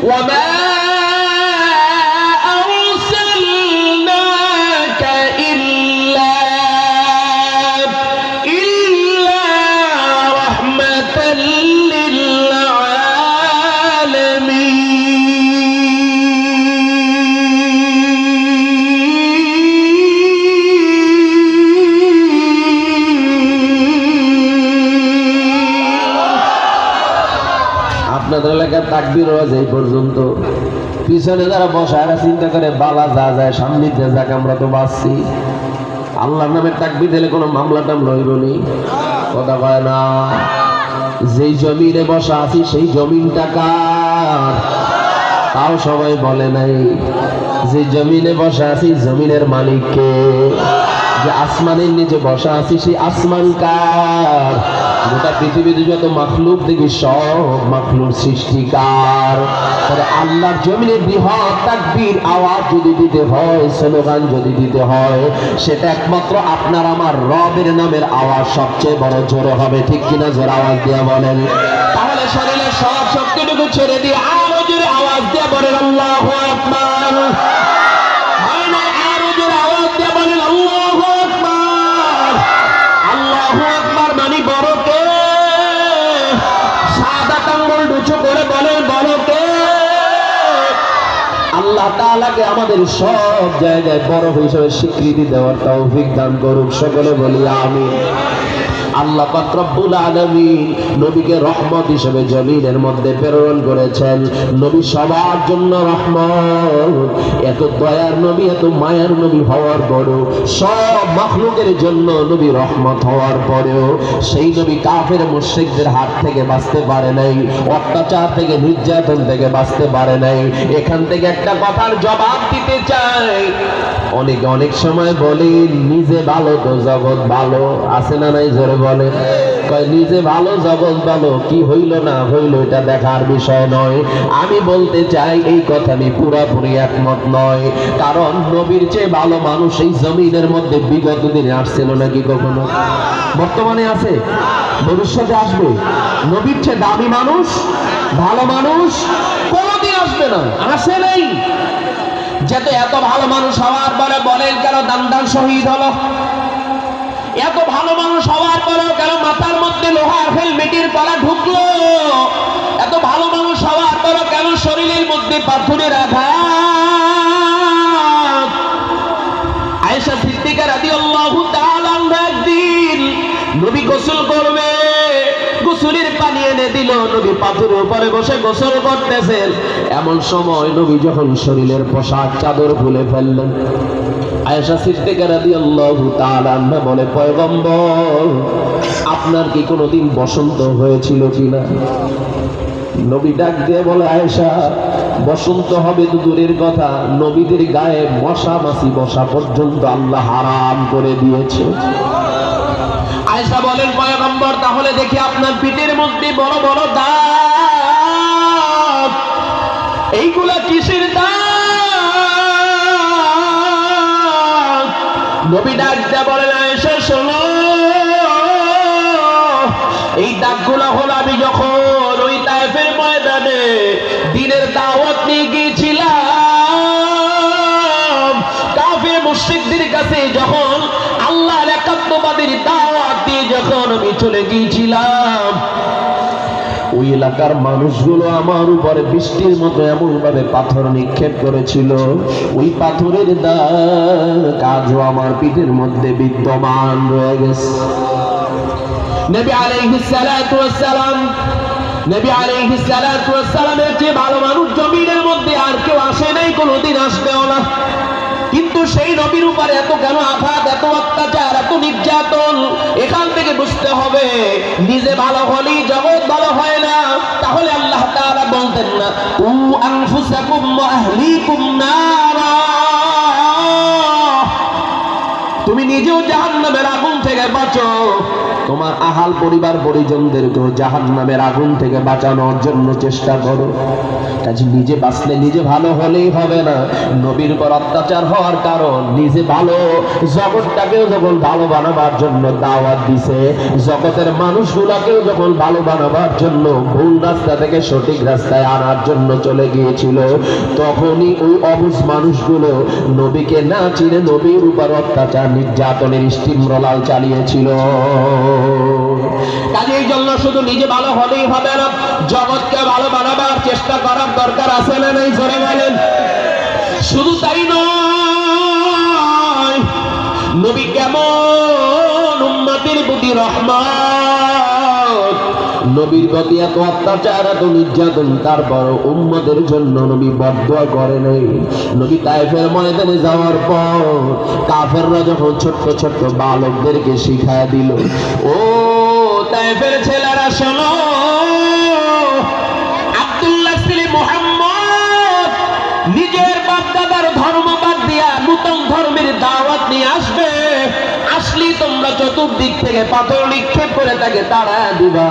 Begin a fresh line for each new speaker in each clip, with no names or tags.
ওয়ামা আরসালনাকা ইল্লা রাহমাতাল লিল আপনাদের এলাকার তাকবীর আওয়াজ এই পর্যন্ত। পিছনে যারা বসা এরা চিন্তা করে বালা যা যায় সামনে দিয়ে যাক, আমরা তো বাঁচছি। আল্লাহর নামে তাকবীর দিলে কোনো মামলা টামলা হইব নি, কথা কয় না। যেই জমিনে বসা আছি সেই জমিনটা কার তাও সবাই বলে নাই। যে জমিনে বসা আছি জমিনের মালিককে। যে আসমানের নিচে বসা আছি সেই আসমান কার? গোটা পৃথিবীতে যত মাখলুক দেখি সব মাখলুক সৃষ্টিকার। তবে আল্লাহর জমিনে বৃহৎ তাকবীর আওয়াজ যদি দিতে হয়, স্লোগান যদি দিতে হয়, সেটা একমাত্র আপনার আমার রবের নামের আওয়াজ সবচেয়ে বড় জোরে হবে। ঠিক কিনা? জোরে আওয়াজ দিয়ে বলেন। তাহলে শরীরের সব শক্তিটুকু ছেড়ে দিয়ে আরো জোরে আওয়াজ দিয়ে বলেন আল্লাহু আকবার। আরো জোরে আওয়াজ দিয়ে বলেন আল্লাহু আকবার। আল্লাহু আকবার মানে বড় কে? সাদা আঙ্গুল উঁচু করে বলেন বড় কে? আল্লাহ তাআলাকে আমাদের সব জায়গায় বড় হিসেবে স্বীকৃতি দেওয়ার তৌফিক দান করুক। সকলে বলি আমিন। আল্লাহ পাক রব্বুল আলামিন নবীকে রহমত হিসেবে জমিনের মধ্যে প্রেরণ করেছেন। নবী সবার জন্য রহমত। এত দয়ার নবী, এত মায়ার নবী হওয়ার পরেও, সব মাখলুকের জন্য নবী রহমত হওয়ার পরেও সেই নবী কাফের মুশরিকদের হাত থেকে বাঁচতে পারে নাই, অত্যাচার থেকে নির্যাতন থেকে বাঁচতে পারে নাই। এখান থেকে একটা কথার জবাব দিতে চাই। অনেক সময় বলি নিজে ভালো তো জগৎ ভালো, আছে না নাই? জোরে বলে। কয় নিজে ভালো জগৎ ভালো, কি হইল না হইল এটা দেখার বিষয় নয়। আমি বলতে চাই এই কথা আমি পুরাপুরি একমত নয়। কারণ নবীর চেয়ে ভালো মানুষ এই জমিনের মধ্যে বিগত দিনে আসছিল নাকি কখনো? বর্তমানে আছে, ভবিষ্যতে আসবে। নবীর চেয়ে দামি মানুষ, ভালো মানুষ কোনদিন আসবে না, আসে নাই। যেহেতু এত ভালো মানুষ হওয়ার পরে বলেন কেন দান্দান শহীদ হলো? এত ভালো মানুষ হওয়ার পরেও কেন মাথার মধ্যে লোহার হেলমেটের কলা ঢুকলো? এত ভালো মানুষ হওয়ার পরেও কেন শরীরের মধ্যে পাথরের আঘাত? আয়েশা সিদ্দিকা রাদিয়াল্লাহু তাআলা আনহা একদিন নবী গোসল করবে, গোসলের পানি এনে দিল। নবী পাথরের উপরে বসে গোসল করতেছেন। এমন সময় নবী যখন শরীরের পোশাক চাদর খুলে ফেললেন, আয়েশা সিদ্দিকা রাদিয়াল্লাহু তাআলা আনহা বলে, পয়গম্বর আপনার কি কোনোদিন বসন্ত হয়েছিল কিনা? নবী ডাক দিয়ে বলে, আয়েশা বসন্ত হবে তো দূরের কথা, নবীদের গায়ে মশা মাছি বসা পর্যন্ত আল্লাহ হারাম করে দিয়েছে। আয়েশা বলেন, পয়গম্বর তাহলে দেখি আপনার পিঠের মধ্যে বড় বড় দাগ, এইগুলা কিসের দাগ? নবী ডাক দিয়ে বলেন, আয়েশা শোনো, এই দাগগুলা হলো আমি যখন ওই তায়েফের ময়দানে দ্বীনের দাওয়াত নিয়ে গিয়েছিলাম, কাফের মুশরিকদের কাছে যখন আল্লাহর একাত্মবাদের দাওয়াত দিয়ে যখন আমি চলে গিয়েছিলাম, ওই এলাকার মানুষগুলো আমার উপরে বৃষ্টির মতো এমন ভাবে পাথর নিক্ষেপ করেছিল, ওই পাথরের দাগ আজও আমার পিঠের মধ্যে বিদ্যমান রয়ে গেছে। নবী আলাইহিস সালাতু ওয়াস সালাম, নবী আলাইহিস সালাতু ওয়াস সালামের চেয়ে ভালো মানুষ জমিনের মধ্যে আর কেউ আসে নাই, কোনোদিন আসবেও না। কিন্তু সেই নবীর উপরে এত কেন আঘাত, এত অত্যাচার, এত নির্যাতন? এখান থেকে বুঝতে হবে নিজে ভালো হলেই জগৎ ভালো হয় না। তাহলে আল্লাহ তাআলা বলতেন না, উ আনফুসাকুম ওয়া আহলিকুম নারা, তুমি নিজেও জাহান্নামের আগুন থেকে বাঁচো, তোমার আহাল পরিবার পরিজনদেরকেও জাহান্নামের আগুন থেকে বাঁচানোর জন্য চেষ্টা করো। কাজে নিজে বাঁচলে নিজে ভালো হলেই হবে না, নবীর উপর অত্যাচার হওয়ার কারণ নিজে ভালো, জগৎটাকেও যখন ভালো বানাবার জন্য দাওয়াত দিছে, জগতের মানুষগুলাকেও যখন ভালো বানাবার জন্য ভুল রাস্তা থেকে সঠিক রাস্তায় আনার জন্য চলে গিয়েছিল, তখনই ওই অবুঝ মানুষগুলো নবীকে না চিনে নবীর উপর অত্যাচার নির্যাতনের স্টিমরোলার চালিয়েছিল। কাজেই জন্য শুধু নিজে ভালো হলেই হবে না, জগৎকে ভালো বানাবার চেষ্টা করার দরকার আছে না নাই? জোরে বলেন। শুধু তাই নয়, নবী কেমন উম্মতের প্রতি রহমত, নবীর প্রতি এত অত্যাচার এত নির্যাতন, তারপর উম্মতের জন্য নবী বদদুয়া করে নাই। নবী তায়েফের ময়দানে যাওয়ার পর কাফেররা যখন ছোট্ট ছোট্ট বালকদেরকে শিখায় দিল, ও তায়েফের ছেলেরা শোনো, আব্দুল্লাহ ছেলে মুহাম্মদ নিজের বাপ-দাদার ধর্ম বাদ দিয়া নতুন ধর্মের দাওয়াত নিয়ে আসবে, আসলে তোমরা চতুর্দিক থেকে পাথর নিক্ষেপ করে তাকে তাড়া দিবা,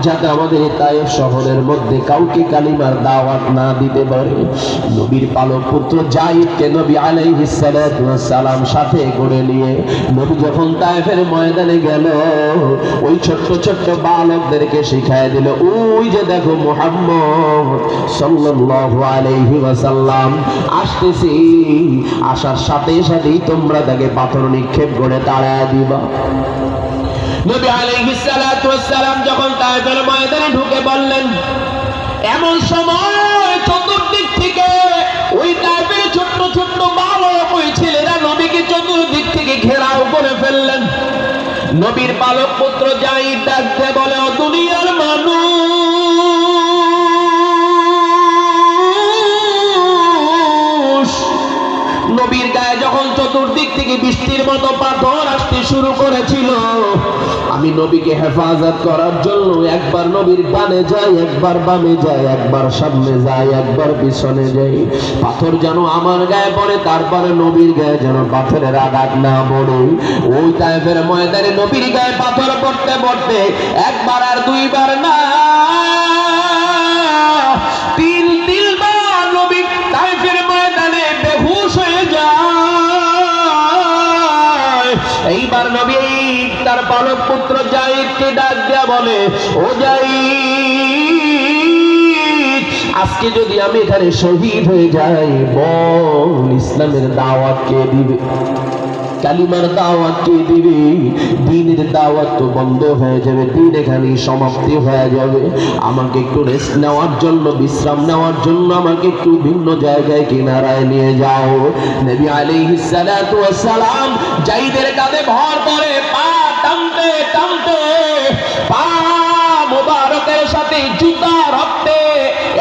যাতে আমাদের তায়েফ শহরের মধ্যে কাউকে কালিমার দাওয়াত না দিতে পারে। নবীর পালক পুত্র যায়েদকে নবী আলাইহিস সালাতু ওয়াস সালাম সাথে করে নিয়ে নবী যখন তায়েফের ময়দানে গেল, ওই ছোট্ট ছোট্ট বালকদেরকে শিখায় দিল, ওই যে দেখো মুহাম্মদ সাল্লাল্লাহু আলাইহি ওয়াসাল্লাম আসতেছি, আসার সাথে সাথেই তোমরা তাকে পাথর নিক্ষেপ করে তাড়া দিবা। নবী আলাইহিস সালাতু ওয়াস সালাম যখন তায়েফের ময়দানে ঢুকে বললেন, এমন সময় চতুর্দিক থেকে ওই তায়েফের ছোট্ট ছোট্ট বালক, ওই ছেলেরা নবীকে চতুর্দিক থেকে ঘেরাও করে ফেললেন। নবীর পালক পুত্র যায়েদ ডাকতে বলে, ও দুনিয়ার মানুষ, নবীর গায়ে যখন চতুর্দিক থেকে বৃষ্টির মতো পাথর আসতে শুরু করেছিল, আমি নবীকে হেফাজত করার জন্য একবার নবীর ডানে যাই, একবার বামে যাই, একবার সামনে যাই, একবার পিছনে যাই, পাথর যেন আমার গায়ে পড়ে, তারপরে নবীর গায়ে যেন পাথরের আঘাত না পড়ে। ওই তায়েফের ময়দানে নবীর গায়ে পাথর পড়তে পড়তে একবার আর দুইবার না, তিনবার নবী তায়েফের ময়দানে বেহুশ হয়ে যায়। এইবার নবী তার পালক পুত্র যায়েদকে ডাক দেয়া বলে, ও যায়েদ, আজকে যদি আমি এখানে শহীদ হয়ে যাই, বল ইসলামের দাওয়াত কে দিবে, কালিমার দাওয়াত কে দিবে? দ্বীনের দাওয়াত তো বন্ধ হয়ে যাবে, দ্বীন এখানেই সমাপ্তি হয়ে যাবে। আমাকে একটু রেস্ট নেওয়ার জন্য, বিশ্রাম নেওয়ার জন্য আমাকে একটু ভিন্ন জায়গায় কিনারায় নিয়ে যাও। নবী আলাইহিস সালাতু ওয়াস সালাম যায়েদের কাঁধে ভর করে পা টানতে টানতে পা মুবারকের সাথে জুতা রক্তে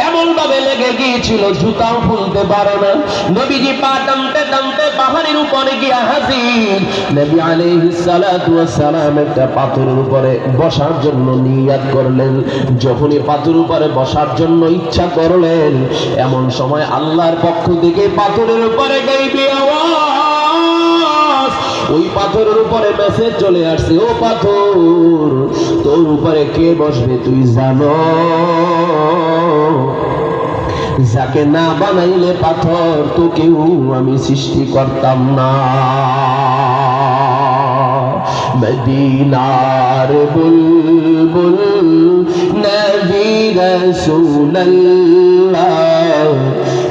এমন ভাবে লেগে গিয়েছিল জুতাও খুলতে পারে না। নবীজি পা টানতে টানতে পাহাড়ের উপরে গিয়ে হাজির। নবী আলাইহিস সালাতু ওয়াস সালাম একটা পাথরের উপরে বসার জন্য নিয়াত করলেন। যখনই পাথরের উপরে বসার জন্য ইচ্ছা করলেন, এমন সময় আল্লাহর পক্ষ থেকে পাথরের উপরে গাইবে আওয়াজ, ওই পাথরের উপরে মেসেজ চলে আসছে, ও পাথর, তোর উপরে কে বসবে তুই জানো? যাকে না বানাইলে পাথর তো কেউ আমি সৃষ্টি করতাম না। মদিনার বুলবুল নবী রাসূলুল্লাহ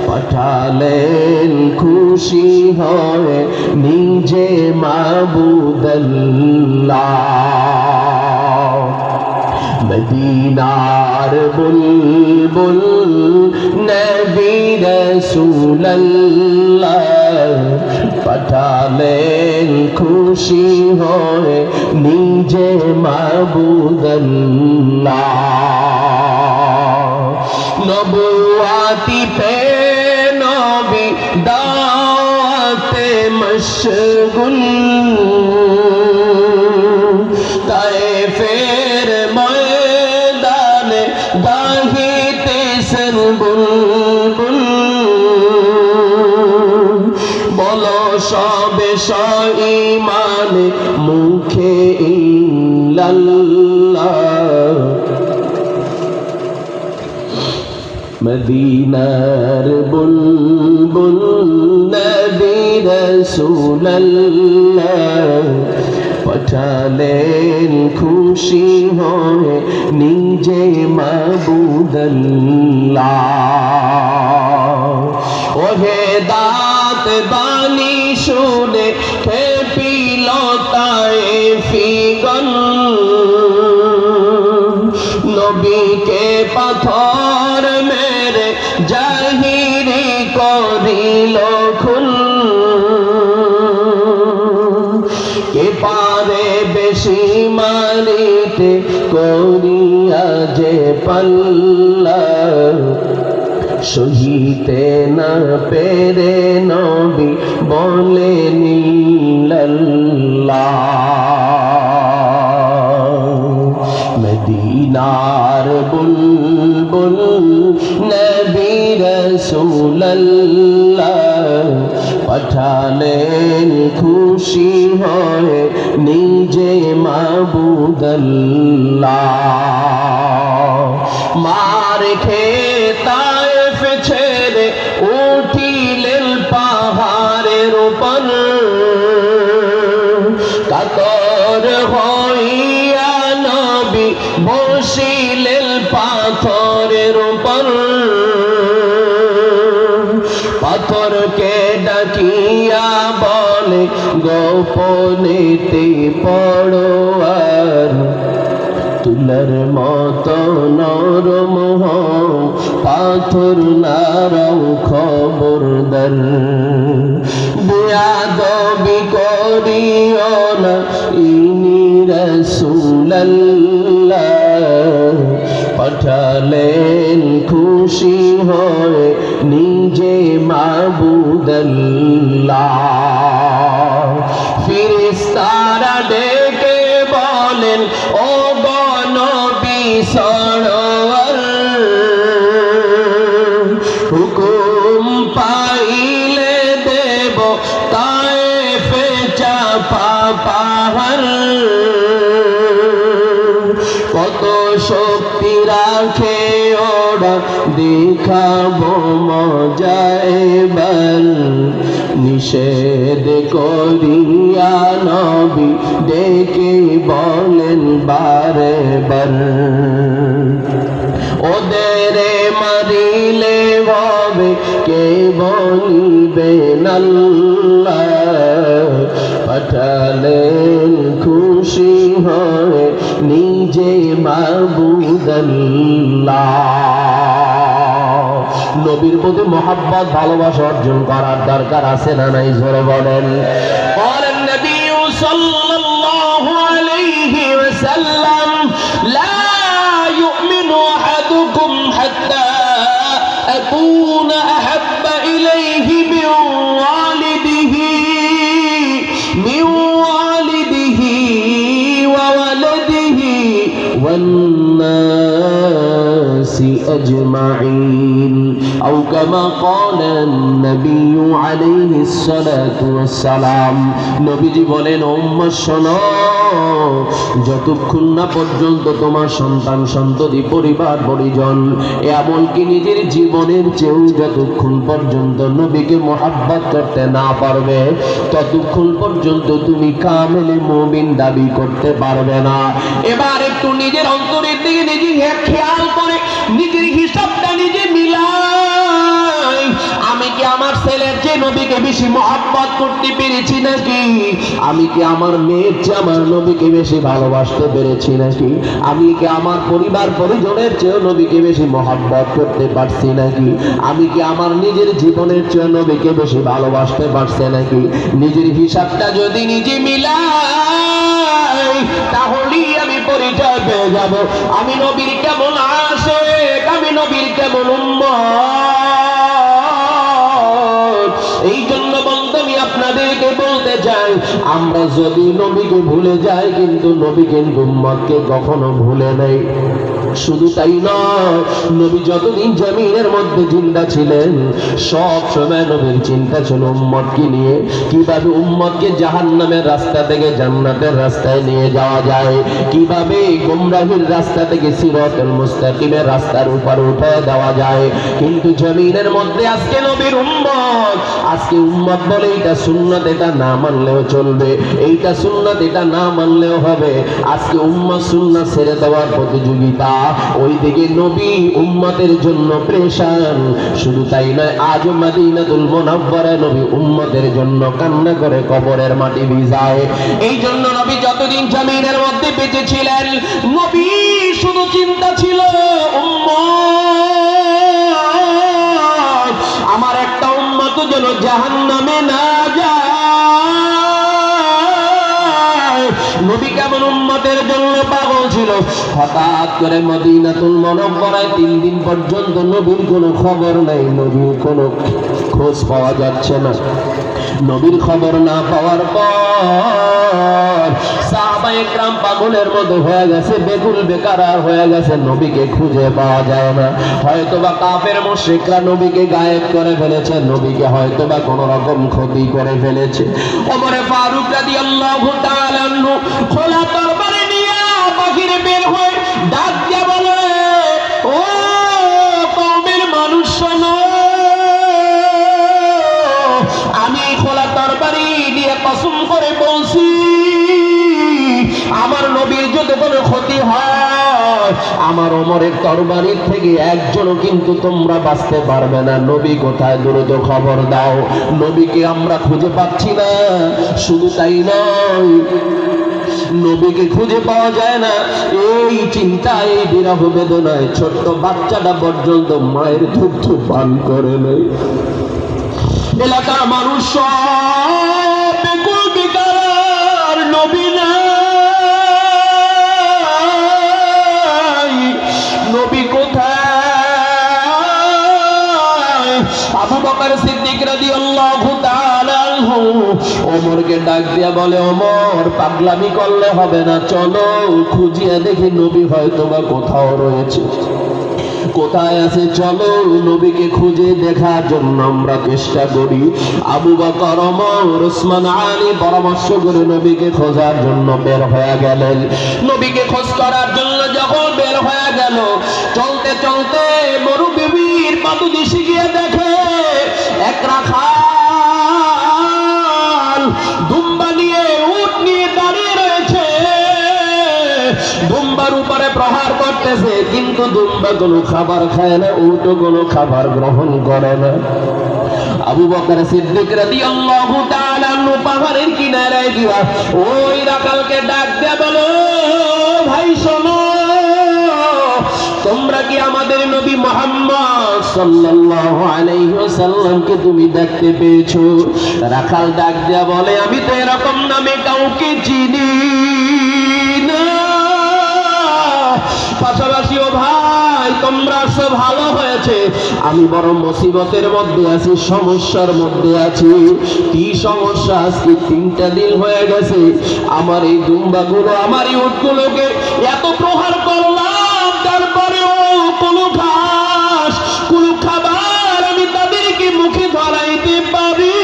পাঠালেন খুশি হয়ে নিজে মাবুদাল্লাহ। মদিনার বুলবুল নবী রাসূলুল্লাহ পাঠালেন খুশি হয়ে নিজে মাবুদাল্লাহ। নবুয়াতি পে নবী দাওয়াতে মশগুল, তায়েফের ময়দানে গাহিতেছেন বুলবুল। বলো সবে ইমানে মুখে ইল্লাল্লাহ মদিনার বুলবুল নবী রাসূলুল্লাহ পাঠালেন খুশি হয়ে নিজে মাবুদাল্লাহ ওহে দাত বাণী শুনে খেপিল তায়েফিগণ নবীকে পাথর মেরে জাহিরি করিল খুন কে পারে বেশি মারিতে করিয়া যে পাল্লা সহিতে না পেরে নবী বলেন ইল্লাল্লাহ মদিনার বুলবুল নবী রাসূলুল্লাহ পাঠালেন খুশি হয়ে নিজে মাবুদাল্লাহ মার খেয়ে তায়েফ ছেড়ে উঠিলেন পাহাড়ের উপর কাতর হইয়া নবী বসিলেন পাথরের উপর পাথরকে ডাকিয়া বলে গোপনেতে পড়ো আর তুলার মতো নরম হও পাথর নারাও খবরদার বেয়াদবি করিও না ইনি রাসূলুল্লাহ পাঠালেন খুশি হয়ে নিজে মাবুদাল্লাহ ফেরেশতারা ডেকে বলেন ও নবী সরোয়ার হুকুম পাইলে দেব তায়েফে চাপা পাহাড় কত শক্তি রাখে ওরা দেখাবো মজা এবার নিষেধ করিয়া নবী ডেকে বলেন বারে বার ওদের মারিলে হবে কে বলিবেন আল্লাহ পাঠালেন খুশি হয়ে নিজে মাবুদাল্লাহ নবীর প্রতি মহব্বত ভালোবাসা অর্জন করার দরকার আছে না নাই জোরে বলেন বলেন নবী সাল্লাল্লাহু আলাইহি ওয়াসাল্লাম লা يؤمن أحدكم حتى أكون أحب إليه من والده وولده والناس أجمعين أو كما قال النبي عليه الصلاة والسلام নবীজি বলেন উম্মত শোনো যতক্ষণ না পর্যন্ত তোমার সন্তান সন্ততি পরিবার পরিজন এমনকি নিজের জীবনের চেয়েও যতক্ষণ পর্যন্ত নবীকে মুহাব্বত করতে না পারবে ততক্ষণ পর্যন্ত তুমি কামেলে মুমিন দাবি করতে পারবে না এবার একটু নিজের অন্তরের দিকে নিজে খেয়াল করে নিজের হিসাবটা নিজে মিলাই আমি কি আমার ছেলের চেয়ে নবীকে বেশি মুহাব্বত করতে পেরেছি নাকি আমি কি আমার মেয়ের চেয়ে আমার নবীকে বেশি ভালোবাসতে পেরেছি নাকি আমি কি আমার পরিবার পরিজনের চেয়ে নবীকে বেশি মুহাব্বত করতে পারছি নাকি আমি কি আমার নিজের জীবনের চেয়ে নবীকে বেশি ভালোবাসতে পারছি নাকি নিজের হিসাবটা যদি নিজে মিলাই তাহলেই আমি পরিচয় পেয়ে যাব আমি নবীর কেমন আশিক আমি নবীর কেমন উম্মত এই জন্য বন্ধু আমি আপনাদেরকে বলতে চাই আমরা যদি নবীকে ভুলে যাই কিন্তু নবী কিন্তু উম্মতকে কখনো ভুলে নাই শুধু তাই নয়, নবী যতদিন জমিনের মধ্যে জিন্দা ছিলেন সব সময় নবীর চিন্তা ছিল উম্মতকে নিয়ে, কিভাবে উম্মতকে জাহান্নামের রাস্তা থেকে জান্নাতের রাস্তায় নিয়ে যাওয়া যায়, কিভাবে গোমরাহির রাস্তা থেকে সিরাতুল মুস্তাকিমের রাস্তার উপর উঠে দেওয়া যায়। কিন্তু জমিনের মধ্যে আজকে নবীর উম্মত, আজকে উম্মত বলে এটা সুন্নাত, এটা না মানলেও চলবে, এইটা সুন্নাত, এটা না মানলেও হবে। আজকে উম্মত সুন্নাত ছেড়ে দেওয়ার প্রতিযোগিতা, ওইদিকে নবী উম্মতের জন্য প্রেশান। শুধু তাই নয়, আজ মদিনাতুল মুনাওয়ারায় নবী উম্মতের জন্য কান্না করে কবরের মাটি ভিজায়। এই জন্য নবী যতদিন জমিনের মধ্যে বেঁচে ছিলেন, নবী শুধু চিন্তা ছিল উম্মত, আমার একটা উম্মত যেন জাহান্নামে না যায়। নবী কেমন উম্মতের জন্য পাগল ছিল। হঠাৎ করে মদিনাতুল মুনাওয়ারায় 3 দিন পর্যন্ত নবীর কোনো খবর নাই, নবীর কোনো খোঁজ পাওয়া যাচ্ছে না। নবীর খবর না পাওয়ার পর সাহাবায়ে কেরাম পাগলের মতো হয়ে গেছে, বেকুল বেকারা হয়ে গেছে, নবীকে খুঁজে পাওয়া যায় না। হয়তোবা কাফের মুশরিকরা নবীকে গায়েব করে ফেলেছে, নবীকে হয়তোবা কোনো রকম ক্ষতি করে ফেলেছে। ওমর ফারুক রাদিয়াল্লাহু তাআলা আনহু খোলা তরবারি নিয়ে বাহিরে বের হয়ে ডাক দিয়ে বলে, ও কওমের মানুষ শোনো, আমি খোলা তরবারি দিয়ে কসম করে বলছি, আমার নবীর যদি কোনো ক্ষতি হয়, আমার ওমরের তরবারির থেকে একজনও কিন্তু তোমরা বাঁচতে পারবে না। নবী কোথায়, দ্রুত খবর দাও, নবীকে আমরা খুঁজে পাচ্ছি না। শুধু তাই নয়, নবীকে খুঁজে পাওয়া যায় না, এই চিন্তা, এই বিরহ বেদনায় ছোট্ট বাচ্চাটা পর্যন্ত মায়ের দুধ পান করে নেই। এলাকার মানুষ সব বেকুল বেকার, নবী নাই, নবী কোথায়? আবু বকর সিদ্দিক রাদিয়াল্লাহু তাআলা আনহু ওমরকে ডাক দিয়া বলে, ওমর পাগলামি করলে হবে না, চলো খুঁজিয়া দেখি নবী হয়তো বা কোথাও রয়েছে, কোথায় আছে, চলো নবীকে খুঁজে দেখার জন্য আমরা চেষ্টা করি। আবু বকর, ওমর, ওসমান, আলী পরামর্শ করে নবীকে খোঁজার জন্য বের হয়ে গেলেন। নবীকে খোঁজ করার জন্য যখন বের হয়ে গেল, চলতে চলতে মরুভূমির পাদদেশে গিয়ে দেখে এক রাখাল দুম্বা নিয়ে, উট নিয়ে দাঁড়িয়ে রয়েছে, দুম্বার উপরে প্রহার করতেছে, কিন্তু দুম্বা কোনো খাবার খায় না, উটও কোনো খাবার গ্রহণ করে না। আবু বকর সিদ্দিক রাদিয়াল্লাহু তাআলা আনহু পাহাড়ের কিনারায় গিয়া ওই রাখালকে ডাক দিয়ে বলো, ভাই শোনো, তোমরা কি আমাদের নবী মুহাম্মদ সাল্লাল্লাহু আলাইহি ওয়াসাল্লামকে তুমি দেখতে পেয়েছো? রাখাল ডাক দিয়া বলে, আমি তো এরকম নামে কাউকে চিনি না। পাশাপাশি ও ভাই, তোমরা সব ভালো হয়েছে, আমি বড় মুসিবতের মধ্যে আছি, সমস্যার মধ্যে আছি। কি সমস্যা? আজকে 3টা দিন হয়ে গেছে আমার এই দুম্বাগুলো, আমার এই উটগুলোকে এত প্রহার করলাম, তারপরেও কোনো ঘাস, কোনো খাবার আমি তাদেরকে মুখে ধরাইতে পারি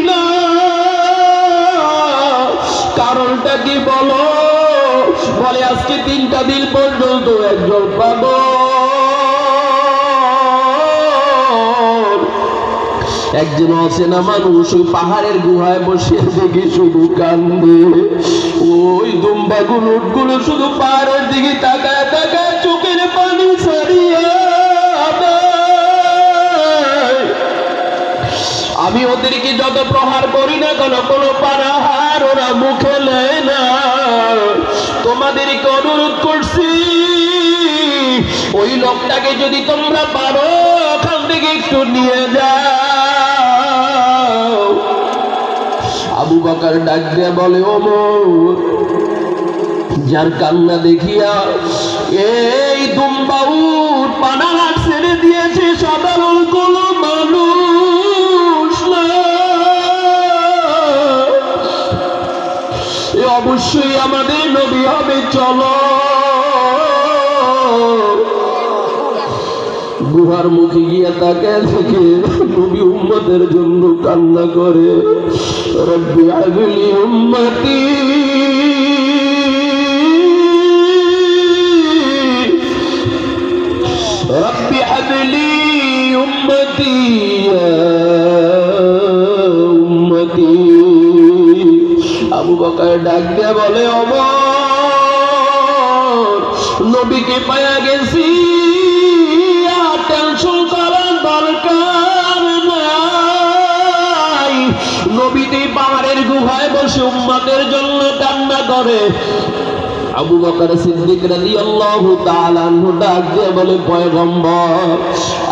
না। কারণটা কি বলো? বলে, আজকে 3টা দিন পর্যন্ত একজন পাগল, একজন অচেনা মানুষ ওই পাহাড়ের গুহায় বসে দেখে শুধু কান্দে। ওই দুম্বাগুলো, উটগুলো শুধু পাহাড়ের দিকে তাকায় তাকায় চোখের পানি ছাড়িয়ে দেয়। আমি ওদেরকে যত প্রহার করি না কেন, কোনো পানাহার ওরা মুখে নেয় না। তোমাদেরকে অনুরোধ করছি, ওই লোকটাকে যদি তোমরা পারো ওখান থেকে একটু নিয়ে যাও। আবু বকর ডাক দিয়ে বলে, ওমর, যার কান্না দেখিয়া এই দুম্বা উট পানাহার ছেড়ে দিয়েছে, সাধারণ কোনো মানুষ না, অবশ্যই আমাদের নবী হবে। চলো গুহার মুখে গিয়া তাকে দেখে নবী উম্মতের জন্য কান্না করে, রব্বি হাবলি উম্মতি রব্বি হাবলি উম্মতি উম্মতি। আবু বকর ডাক দিয়ে বলে, ওমর, নবীকে পায়া গেছি, আর টেনশন করার দরকার নাই। নবীটি পাহাড়ের গুহায় বসে উম্মতের জন্য কান্না করে। আবু বকর সিদ্দিক রাদিয়াল্লাহু তাআলা আনহু ডাক দিয়ে বলে, পয়গম্বর,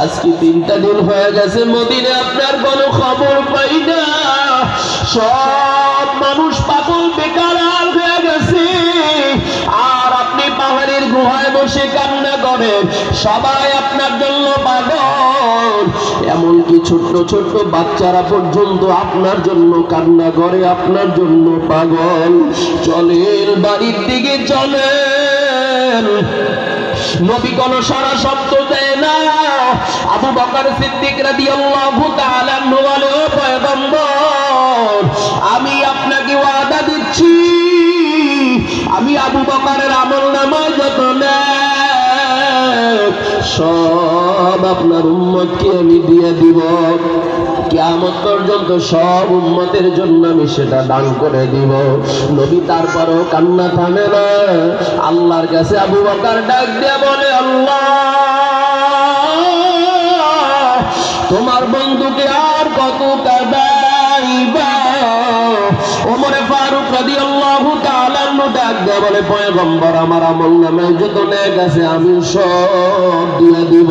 আজকে 3টা দিন হয়ে গেছে মদিনায় আপনার কোনো খবর পাই না। সব মানুষ পাগল বেকার হয়ে গেছে, আর আপনি পাহাড়ের গুহায় বসে কান্না করেন, সবাই আপনার জন্য পাগল। এমনকি ছোট্ট ছোট্ট বাচ্চারা পর্যন্ত আপনার জন্য কান্না করে, আপনার জন্য পাগল। চলেন, বাড়ির দিকে চলেন। নবী কোনো সারা শব্দ দেয় না। আবু বকর সিদ্দিক রাদিয়াল্লাহু তাআলা আনহু বলে, ও পয়গম্বর, আমি আপনাকে ওয়াদা দিচ্ছি, আমি আবু বকরের আমলনামায় যত নেক সব আপনার উম্মতকে আমি দিয়ে দিব। কিয়ামত পর্যন্ত সব উম্মতের জন্য আমি সেটা দান করে দিব। নবী তারপরও কান্না থামে না। আল্লাহর কাছে আবু বকর ডাক দিয়ে বলে, আল্লাহ, তোমার বন্ধুকে আর কত কাঁদাইবা? ওমর ফারুক রাদিয়াল্লাহু তাআলা আনহু ডাক দিয়ে বলে, পয়গম্বর, আমার আমলনামায় যত নেক আছে আমি সব দিয়ে দিব।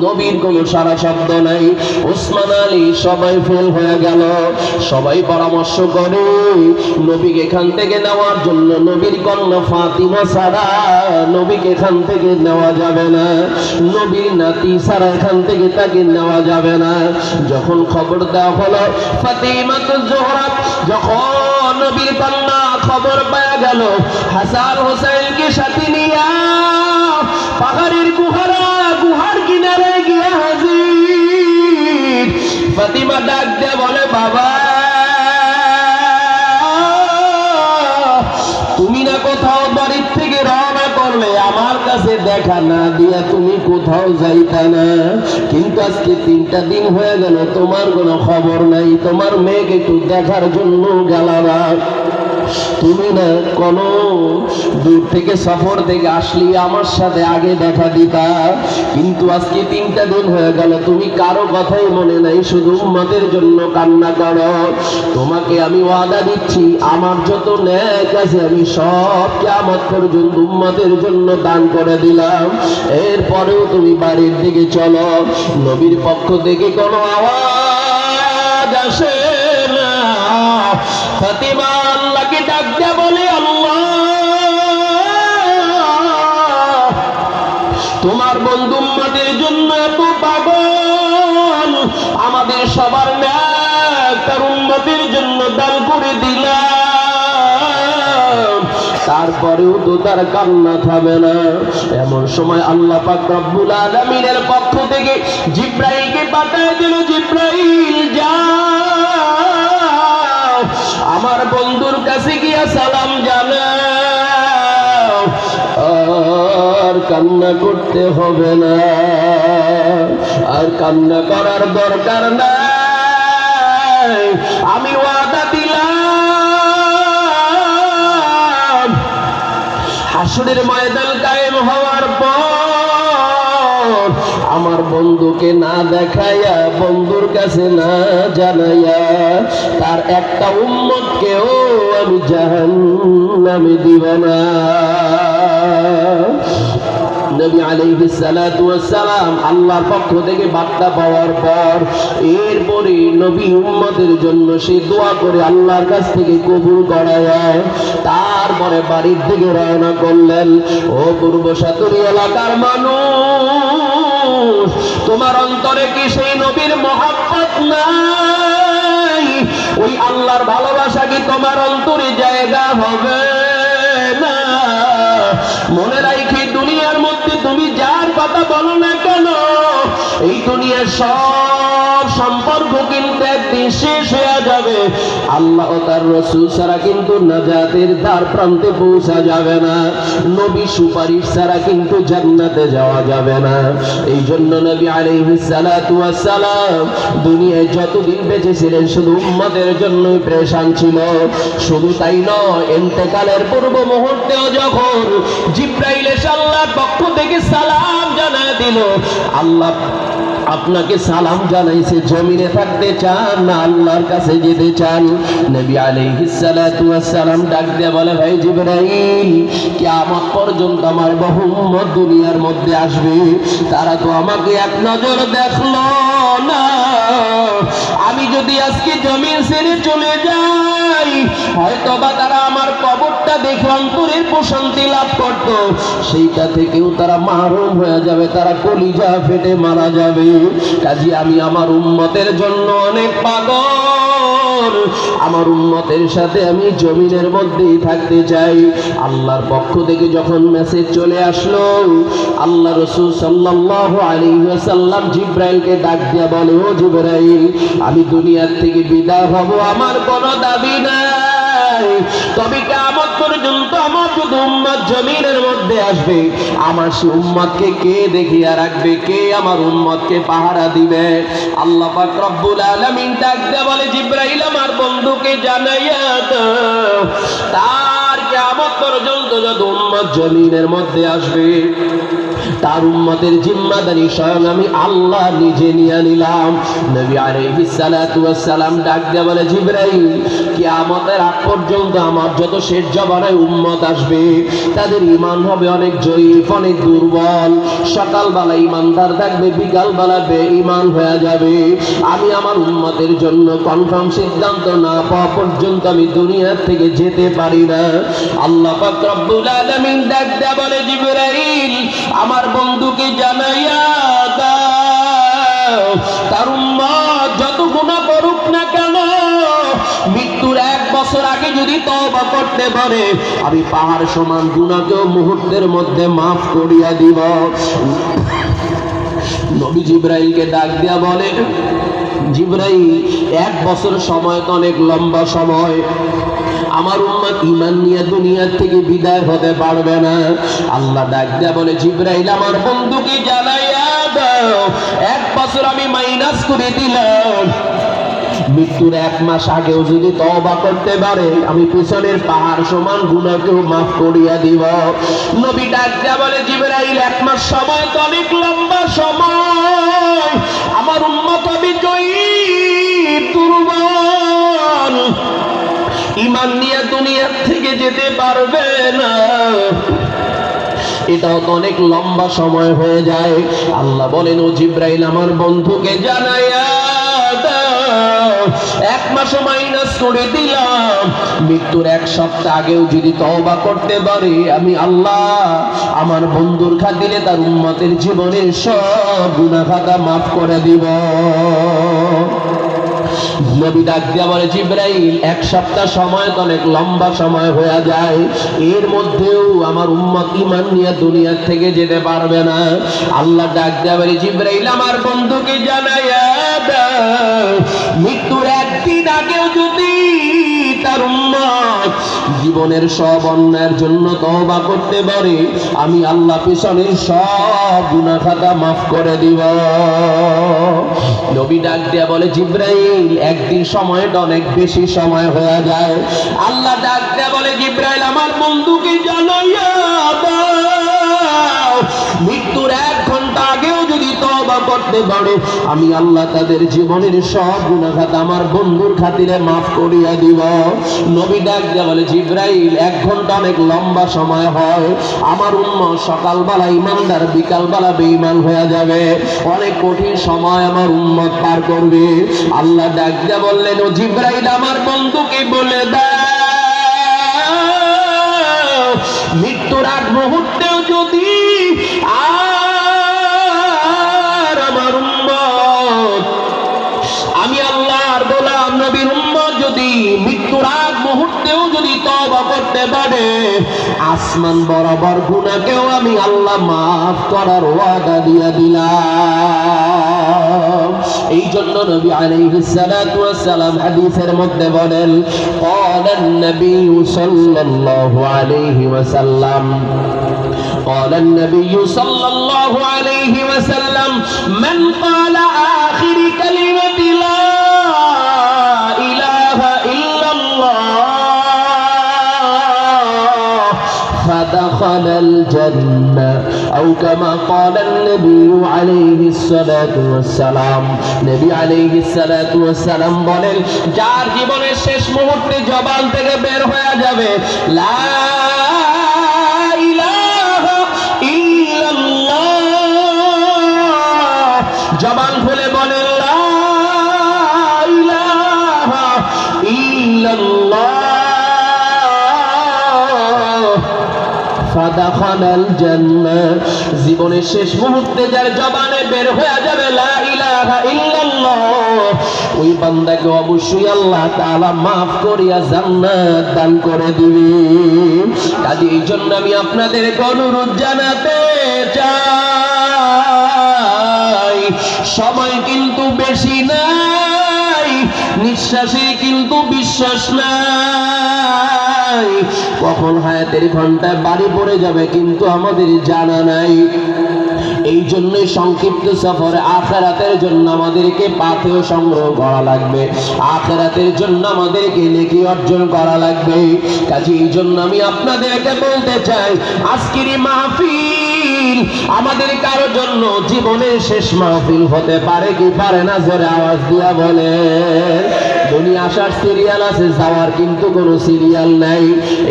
নবীর কোনো সারা শব্দ নাই। ওসমান আলী সবাই ফেল হয়ে গেল। সবাই পরামর্শ করে নবীকে এখান থেকে নেওয়ার জন্য। নবীর কন্যা ফাতিমা ছাড়া নবীকে এখান থেকে নেওয়া যাবে না, নবীর নাতি ছাড়া এখান থেকে তাকে নেওয়া যাবে না। যখন খবর দেওয়া হলো, ফাতিমাতুজ জোহরা যখন নবীর কন্যা খবর পাওয়া গেল, হাসান হোসেনকে সাথে নিয়ে পাহাড়ের গুহার কিনারে গিয়ে হাজির। ফাতিমা ডাক দিয়ে বলে, বাবা, তুমি না কোথাও বাড়ির থেকে রওনা করলে, আমার কাছে দেখা না দিয়া তুমি কোথাও যাইতা না, কিন্তু আজকে 3টা দিন হয়ে গেল তোমার কোনো খবর নাই। তোমার মেয়েকে একটু দেখার জন্য গেলাম। তুমি না কোনো দূর থেকে সফর থেকে আসলি আমার সাথে আগে দেখা দিতা, কিন্তু আজকে 3টা দিন হয়ে গেল তুমি কারো কথাই মনে নাই, শুধু উম্মতের জন্য কান্না করো। তোমাকে আমি ওয়াদা দিচ্ছি, আমার যত নেক আছে আমি সব কিয়ামত পর্যন্ত উম্মতের জন্য দান করে দিলাম। এরপরেও তুমি বাড়ির দিকে চলো। নবীর পক্ষ থেকে কোনো আওয়াজ আসে না। ফাতিমা আল্লাহকে ডাক দিয়ে বলে, আল্লাহ, তোমার বন্ধু উম্মতের জন্য এত পাগল, আমাদের সবার নেক তার উম্মতের জন্য দান করে দিলাম, তারপরেও তো তার কান্না থামে না। এমন সময় আল্লাহ পাক রব্বুল আলামিনের পক্ষ থেকে জিবরাইলকে পাঠিয়ে দিল, জিবরাইল যাও, আমার বন্ধুর কাছে গিয়া সালাম জানাও, আর কান্না করতে হবে না, আর কান্না করার দরকার নাই। আমি ওয়াদা দিলাম, হাসরের ময়দান কায়েম হওয়ার পর আমার বন্ধুকে না দেখাইয়া, বন্ধুর কাছে না জানাইয়া, তার একটা উম্মতকেও আমি জাহান্নামে দিব না। নবী আলাইহিস সালাতু ওয়াস সালাম আল্লাহর পক্ষ থেকে বার্তা পাওয়ার পর এরপরে নবী উম্মতের জন্য সে দোয়া করে আল্লাহর কাছ থেকে কবুল করায়, তারপরে বাড়ির দিকে রওনা করলেন। ও পূর্ব সাতুরি এলাকার মানুষ, তোমার অন্তরে কি সেই নবীর মহব্বত নাই? ওই আল্লাহর ভালোবাসা কি তোমার অন্তরে জায়গা হবে না? মনে রাখি দুনিয়ার মধ্যে তুমি যার কথা বলো না কেন, এই দুনিয়ার সব সম্পর্ক কিন্তু একদিন শেষ হয়ে যাবে। আল্লাহ ও তার রাসূল ছাড়া কিন্তু নাজাতের দ্বার প্রান্তে পৌঁছা যাবে না। নবী সুপারিশ ছাড়া কিন্তু জান্নাতে যাওয়া যাবে না। এই জন্য নবী আলাইহিস সালাতু ওয়াস সালাম দুনিয়ায় যতদিন বেঁচে ছিলেন শুধু উম্মতের জন্যই পেরেশান ছিল। শুধু তাই নয়, ইন্তেকালের পূর্ব মুহূর্তেও যখন জিবরাইল এসে আল্লাহর পক্ষ থেকে সালাম জানায় দিল, আল্লাহ আপনাকে সালাম জানাইছে, জমিনে থাকতে চান না আল্লাহর কাছে যেতে চান? নবী আলাইহিস সালাতু ওয়াস সালাম ডাক দিয়ে বলে, ভাই জিবরাইল, কিয়ামত পর্যন্ত আমার বহু উম্মত দুনিয়ার মধ্যে আসবে, তারা তো আমাকে এক নজর দেখলো না। আমি যদি আজকে জমিন ছেড়ে চলে যাই, হয়তোবা তারা আমার কবরটা দেখে অন্তরের প্রশান্তি লাভ করত, সেইটা থেকেও তারা মাহরুম হয়ে যাবে, তারা কলিজা ফেটে মারা যাবে। কাজী আমি আমার উম্মতের জন্য অনেক পাগল, আমার উম্মতের সাথে আমি জমিনের মধ্যেই থাকতে চাই। আল্লাহর পক্ষ থেকে যখন মেসেজ চলে আসলো, আল্লাহ রাসূল সাল্লাল্লাহু আলাইহি ওয়াসাল্লাম জিবরাইলকে ডাক দিয়ে বলে, ও জিবরাইল, আমি দুনিয়ার থেকে বিদায় হব, আমার কোনো দাবি নাই, তবে কিয়ামত পর্যন্ত আমার শুধু উম্মত জমিনের মধ্যে আসবে, আমার সে উম্মতকে কে দেখিয়া রাখবে, কে আমার উম্মতকে পাহারা দিবে? আল্লাহ পাক রব্বুল আলামিন ডাক দিয়ে বলে, জিবরাইল, আমার বন্ধুকে জানাইয়া দাও, তার কিয়ামত পর্যন্ত যত উম্মত জমিনের মধ্যে আসবে, তার উম্মতের জিম্মাদারি স্বয়ং আমি আল্লাহ নিজে নিয়ে নিলাম। নবী আলাইহিস সালাতু ওয়াস সালাম ডাক দিয়ে বলে, জিবরাইল, কিয়ামতের আগ পর্যন্ত আমার যত শেষ জমানায় উম্মত আসবে, তাদের ঈমান হবে অনেক জয়ীফ, অনেক দুর্বল। সকালবেলা ঈমানদার থাকবে, বিকালবেলা বেঈমান হয়ে যাবে। আমি আমার উম্মতের জন্য কনফার্ম সিদ্ধান্ত না পাওয়া পর্যন্ত আমি দুনিয়া থেকে যেতে পারি না। আল্লাহ পাক রব্বুল আলামিন ডাক দিয়ে বলে, জিবরাইল, আমার বন্ধুকে জানাইয়া দাও, তার উম্মত যত গুনাহ করুক না কেন, মৃত্যুর 1 বছর আগে যদি তওবা করতে পারে, আমি পাহাড় সমান গুনাহকেও মুহূর্তের মধ্যে মাফ করিয়া দিব। নবী জিবরাইলকে ডাক দিয়া বলে, জিবরাইল, 1 বছর সময় তো অনেক লম্বা সময়, আমার উম্মত ঈমান নিয়ে দুনিয়া থেকে বিদায় হতে পারবে না। আল্লাহ ডাক দিয়া বলে, জিবরাইল, আমার বন্ধুকে জানাইয়া দাও, 1 বছর আমি মাইনাস করে দিলাম, মৃত্যুর 1 মাস আগেও যদি তওবা করতে পারে, আমি পিছনের পাহাড় সমান গুনাহকেও মাফ করিয়া দিব। নবী ডাক দিয়া বলে, জিবরাইল, 1 মাস সময় তো অনেক লম্বা সময়, আমার উম্মত আমি জয়ীফ, দুর্বল, ঈমান নিয়ে দুনিয়া থেকে যেতে পারবে না, এটাও তো অনেক লম্বা সময় হয়ে যায়। আল্লাহ বলেন, ও জিবরাইল, আমার বন্ধুকে জানাইয়া দাও, 1 মাস মাইনাস করে দিলাম, মৃত্যুর 1 সপ্তাহ আগেও যদি তওবা করতে পারে, আমি আল্লাহ আমার বন্ধুর খাতিরে তার উম্মতের জীবনের সব গুনাহ খাতা মাফ করে দিব। নবী ডাক দিয়া বলে, জিবরাইল, 1 সপ্তাহ সময় তো অনেক লম্বা সময় হয়ে যায়, এর মধ্যেও আমার উম্মত ঈমান নিয়ে দুনিয়া থেকে যেতে পারবে না। আল্লাহ ডাক দিয়া বলে, জিবরাইল, আমার বন্ধুকে জানাইয়া দাও, মৃত্যুর 1 দিন আগেও যদি তার উম্মত জীবনের সব অন্যায়ের জন্য তওবা করতে পারে, আমি আল্লাহ পিছনের সব গুনাহ খাতা মাফ করে দিব। নবী ডাক দিয়া বলে, জিবরাইল, 1 দিন সময়টা অনেক বেশি সময় হয়ে যায়। আল্লাহ ডাক দিয়া বলে, জিবরাইল, আমার বন্ধুকে জানাইয়া দাও, মৃত্যুর 1 ঘন্টা আগেও যদি তওবা করতে পারে, আমি আল্লাহ তাদের জীবনের সব গুনাহ খাতা আমার বন্ধুর খাতিরে মাফ করিয়া দিব। নবী ডাক দিয়া বলে, জিবরাইল, 1 ঘন্টা অনেক লম্বা সময় হয়, আমার উম্মত সকালবেলা ঈমানদার, বিকালবেলা বেঈমান হয়ে যাবে, অনেক কঠিন সময় আমার উম্মত পার করবে। আল্লাহ ডাক দিয়া বললেন, ও জিবরাইল, আমার বন্ধুকে বলে দাও, মৃত্যুর 8 মুহূর্তেও যদি আর আমার উম্মত, আমি আল্লাহর গোলাম নবীর উম্মত যদি মৃত্যুর 8 মুহূর্তে মুহূর্তেও যদি তওবা করতে পারে, আসমান বরাবর গুনাহকেও আমি আল্লাহ মাফ করার ওয়াদা দিয়ে দিলাম। এই জন্য নবী আলাইহিস সালাতু ওয়াস সালাম হাদিসের মধ্যে বলেন, ক্বালান নবী সাল্লাল্লাহু আলাইহি ওয়াসাল্লাম, ক্বালান নবী সাল্লাল্লাহু আলাইহি ওয়াসাল্লাম, মান ক্বালা আখির কালিমাতি লা ইলাহা ইল্লাল্লাহ فدخل الجنة أو كما قال النبي عليه الصلاة والسلام। নবী عليه الصلاة والسلام বলেন, যার জীবনের শেষ মুহূর্তে জবান থেকে বের হয়ে যাবে লা ইলাহা ইল্লাল্লাহ, জবান খুলে বলেন লা ইলাহা ইল্লাল্লাহ, ফাদাখালাল জান্নাহ, জীবনের শেষ মুহূর্তে যার জবানে বের হয়ে যাবে লা ইলাহা ইল্লাল্লাহ, ওই বান্দাকে অবশ্যই আল্লাহ তাআলা maaf করিয়া জান্নাত দান করে দিবেন। কাজে এই জন্য আমি আপনাদেরকে অনুরোধ জানাতে চাই, সময় কিন্তু বেশি নাই, নিঃশ্বাসে কিন্তু বিশ্বাস নাই, কখন হায়াতের ঘন্টায় বাড়ি পড়ে যাবে কিন্তু আমাদের জানা নাই। এই জন্য সংক্ষিপ্ত সফরে আখিরাতের জন্য আমাদেরকে পাথেয় সংগ্রহ করা লাগবে, আখিরাতের জন্য আমাদেরকে নেকি অর্জন করা লাগবে। কাজে এই জন্য আমি আপনাদেরকে বলতে চাই, আজকের এই মাহফিল আমাদের কারোর জন্য জীবনের শেষ মাহফিল হতে পারে কি পারে না, জোরে আওয়াজ দিয়া বলেন। দুনিয়া আসার সিরিয়াল আছে, যাওয়ার কিন্তু কোনো সিরিয়াল নাই।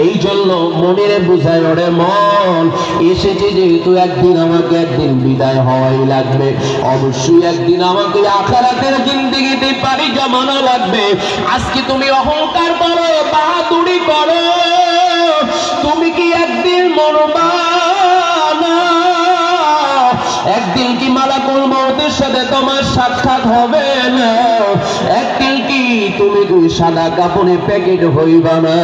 এই জন্য মনের বুঝায় ওরে মন, এসেছে যেহেতু একদিন আমাকে একদিন বিদায় হওয়াই লাগবে, অবশ্যই একদিন আমাকে আখিরাতের জিন্দেগিতে পাড়ি জমানো লাগবে। আজকে তুমি অহংকার করো, বাহাদুরি করো, তুমি কি একদিন মরবা না? একদিন কি মালাকুল মউতের সাথে তোমার সাক্ষাৎ হবে না? একদিন কি তুমি দুই সাদা কাপড়ে প্যাকেট হইবা না?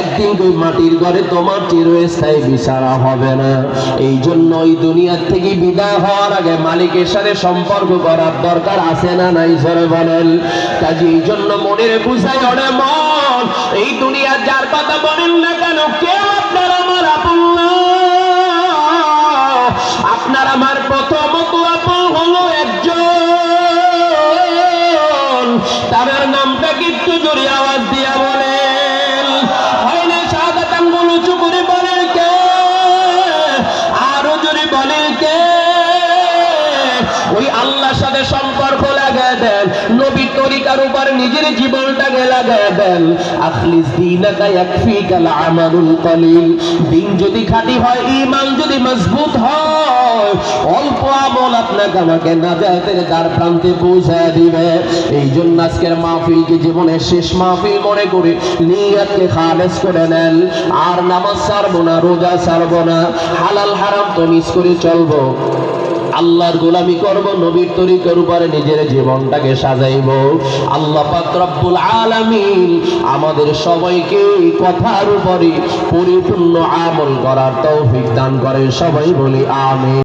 একদিন ওই মাটির ঘরে তোমার চিরস্থায়ী বিছানা হবে না। এই জন্য ওই দুনিয়ার থেকে বিদায় হওয়ার আগে মালিকের সাথে সম্পর্ক করার দরকার আছে না নাই, জোরে বলেন। কাজে এই জন্য মনের বুঝাই ওরে মন, এই দুনিয়ার যার কথা বলেন না কেন, কেউ আপনার আমার আপন না। আপনার আমার প্রথমত আপন হলো একজন, তার নামটা কিচ্ছু জোরে আওয়াজ দিয়া বলেন। হয় না শাহাদাত আঙ্গুল উঁচু করে বলেন কে, আরো জোরে বলেন কে? ওই আল্লাহর সাথে সম্পর্ক লাগায় দেন, নবীর তরিকার উপর নিজের জীবনটাকে লাগায় দেন। আখলিস দীনাকা ইয়াকফিকাল আমালুল কলিল, দিন যদি খাঁটি হয়, ঈমান যদি মজবুত হয়, অল্প আমল আপনাকে আমাকে নাজাতের দ্বার প্রান্তে পৌঁছায় দিবে। এই জন্য আজকের মাহফিলকে জীবনের শেষ মাহফিল মনে করে নিয়তকে খালেস করে নেন। আর নামাজ ছাড়বো না, রোজা ছাড়বো না, হালাল হারাম তো মিস করে চলবো, আল্লাহর গোলামি করব, নবীর তরিকার উপরে নিজের জীবনটাকে সাজাইব। আল্লাহ পাক রব্বুল আলামিন আমাদের সবাইকে কথার উপরে পরিপূর্ণ আমল করার তৌফিক দান করেন। সবাই বলি আমিন।